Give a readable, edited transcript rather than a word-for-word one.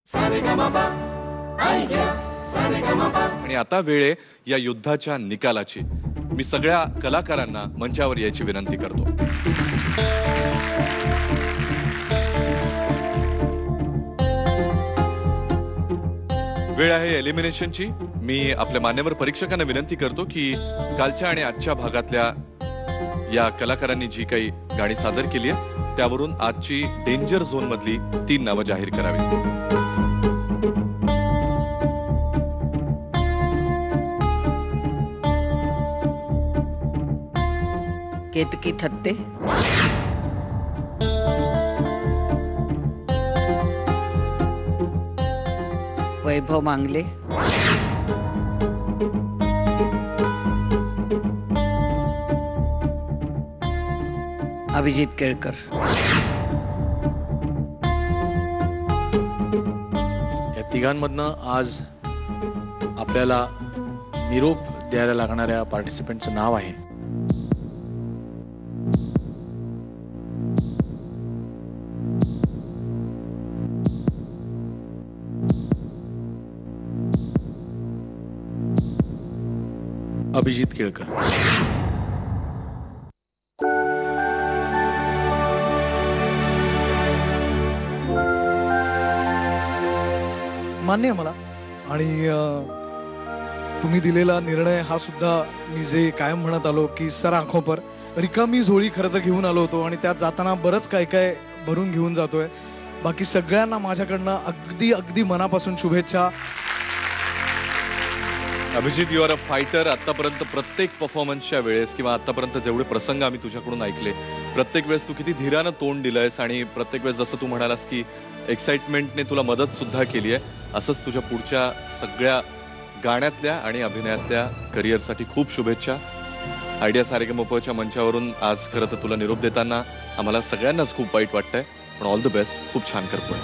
आणि आता वेळ आहे या युद्धाच्या निकालाची। मी सगळ्या कलाकारांना मंचावर यायची विनंती करतो। वेळ आहे एलिमिनेशनची। मी आपल्या मान्यवर परीक्षकांना विनंती करतो की कालच्या आणि आजच्या भागातल्या या कलाकारांनी जी काही गाणी सादर केली आहेत त्यावरून आजची डेंजर झोन मधली 3 नावं जाहीर करावी। केतकी थत्ते, वैभव मांगले, अभिजित केळकर। या तिघांमधनं आज आपल्याला निरोप द्यायला लागणाऱ्या पार्टिसिपंटचं नाव आहे अभिजित केळकर। मान्य आहे मला आणि तुम्ही दिलेला निर्णय हा सुद्धा मी जे कायम म्हणत आलो की सर आंखों पर रिकामी झोळी खरं तर घेऊन आलो होतो आणि त्यात जाताना बरंच काय काय भरून घेऊन जातोय। बाकी सगळ्यांना माझ्याकडनं अगदी अगदी मनापासून शुभेच्छा। Abhijit, you are a fighter. आतापर्यंत प्रत्येक परफॉर्मन्सच्या वेळेस किंवा आतापर्यंत जेवढे प्रसंग आम्ही तुझ्याकडून ऐकले प्रत्येक वेळेस तू किती धीरानं तोंड दिलंयस आणि प्रत्येक वेळेस जसं तू म्हणालास की एक्साइटमेंटने तुला मदत सुद्धा केली आहे। असंच तुझ्या पुढच्या सगळ्या गाण्यातल्या आणि अभिनयातल्या करिअरसाठी खूप शुभेच्छा। आयडिया सारेगमपच्या मंचावरून आज खरं तर तुला निरोप देताना आम्हाला सगळ्यांनाच खूप वाईट वाटतंय, पण ऑल द बेस्ट। खूप छान करतोय।